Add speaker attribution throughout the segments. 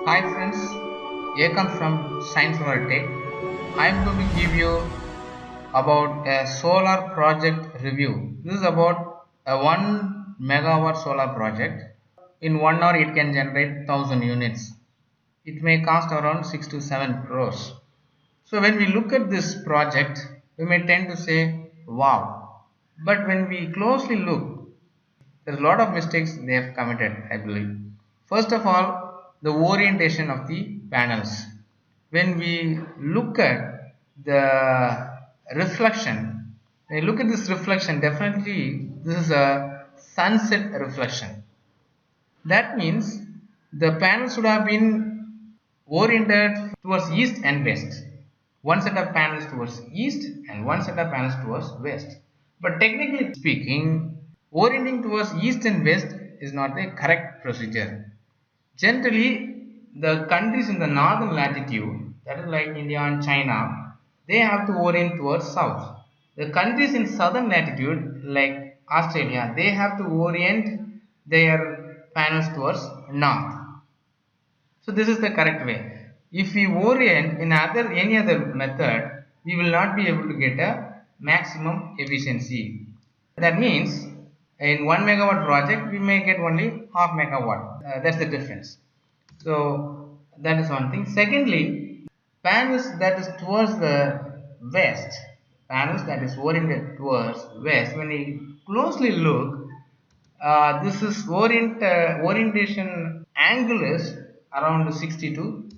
Speaker 1: Hi friends, Ekam from Science World Tech. I am going to give you about a solar project review. This is about a 1 megawatt solar project. In 1 hour it can generate 1000 units. It may cost around 6 to 7 crores. So when we look at this project, we may tend to say wow. But when we closely look, there's a lot of mistakes they have committed, I believe. First of all, the orientation of the panels. When we look at the reflection, when you look at this reflection, definitely this is a sunset reflection. That means the panels should have been oriented towards east and west. One set of panels towards east and one set of panels towards west. But technically speaking, orienting towards east and west is not the correct procedure. Generally, the countries in the northern latitude, that is like India and China, they have to orient towards south. The countries in southern latitude, like Australia, they have to orient their panels towards north. So this is the correct way. If we orient in any other method, we will not be able to get a maximum efficiency. That means in 1 megawatt project we may get only half megawatt. That's the difference. So that is one thing. Secondly, panels that is towards the west, panels that is oriented towards west. When we closely look, this is orientation angle is around 60 to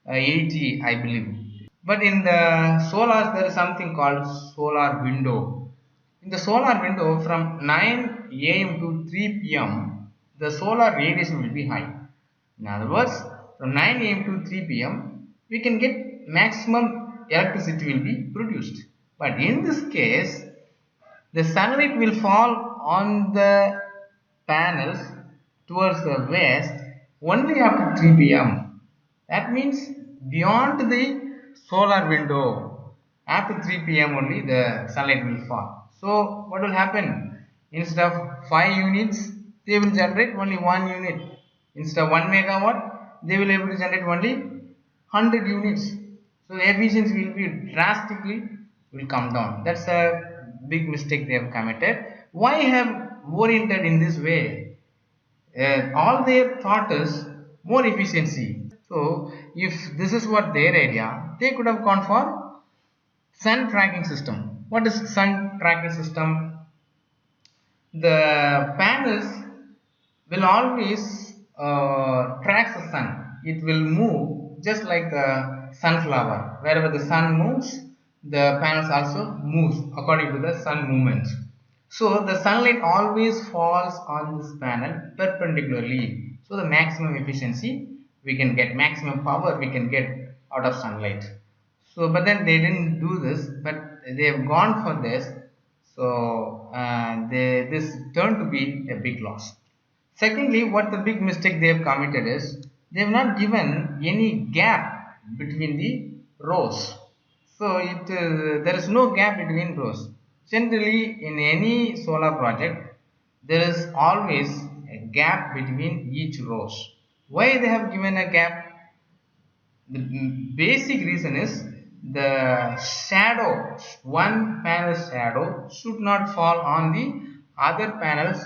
Speaker 1: 80, I believe. But in the solars, there is something called solar window. In the solar window, from 9 a.m. to 3 p.m., the solar radiation will be high. In other words, from 9 a.m. to 3 p.m., we can get maximum electricity will be produced. But in this case, the sunlight will fall on the panels towards the west only after 3 p.m. That means beyond the solar window, after 3 p.m. only the sunlight will fall. So what will happen? Instead of 5 units, they will generate only 1 unit. Instead of 1 megawatt, they will able to generate only 100 units. So the efficiency will be drastically will come down. That's a big mistake they have committed. Why have oriented in this way? All their thought is more efficiency. So if this is what their idea, they could have gone for sun tracking system. What is sun tracking system? The panels will always track the sun. It will move just like a sunflower. Wherever the sun moves, the panels also moves according to the sun movement. So the sunlight always falls on this panel perpendicularly. So the maximum efficiency we can get, maximum power we can get out of sunlight. So but then they didn't do this, but they have gone for this. So this turned to be a big loss. Secondly, what the big mistake they have committed is they have not given any gap between the rows. So there is no gap between rows. Generally, in any solar project, there is always a gap between each rows. Why they have given a gap? The basic reason is the shadow, one panel's shadow should not fall on the other panels.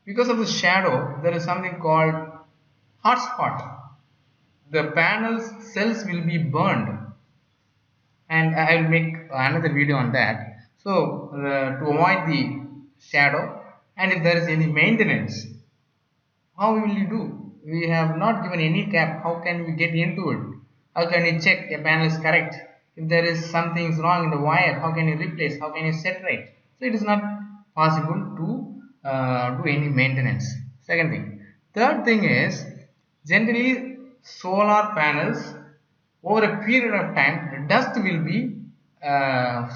Speaker 1: Because of the shadow, there is something called hotspot. The panel's cells will be burned, and I will make another video on that. So to avoid the shadow, and if there is any maintenance, how will you do? We have not given any cap. How can we get into it? How can you check a panel is correct? If there is something wrong in the wire, how can you replace? How can you set right? So it is not possible to do any maintenance. Second thing. Third thing is generally solar panels over a period of time uh,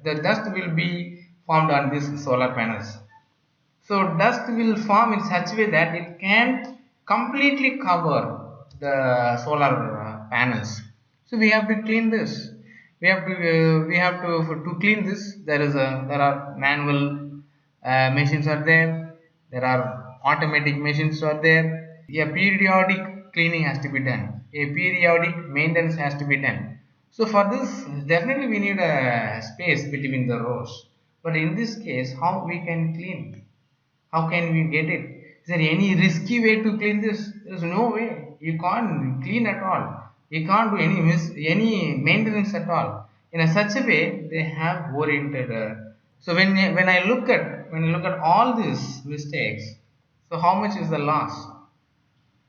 Speaker 1: the dust will be formed on these solar panels. So dust will form in such a way that it can't completely cover the solar panels. So we have to clean this. To clean this. There are manual machines are there. There are automatic machines are there. a periodic cleaning has to be done, a periodic maintenance has to be done. So for this, definitely we need a space between the rows. But in this case, how we can clean? How can we get it? Is there any risky way to clean this? There is no way. You can't clean at all. You can't do any maintenance at all. In a such a way, they have oriented. So when I look at all these mistakes, so how much is the loss?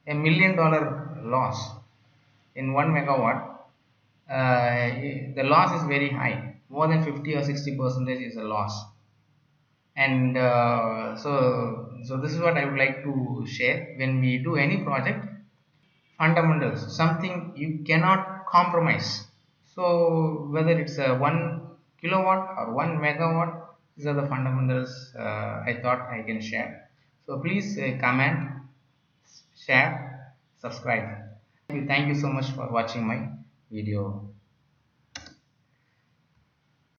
Speaker 1: $1 million loss in 1 megawatt. The loss is very high. More than 50 or 60% is a loss. And so this is what I would like to share. When we do any project, fundamentals, something you cannot compromise. So whether it's a 1 kilowatt or 1 megawatt, these are the fundamentals I thought I can share. So please comment, share, subscribe. Thank you so much for watching my video.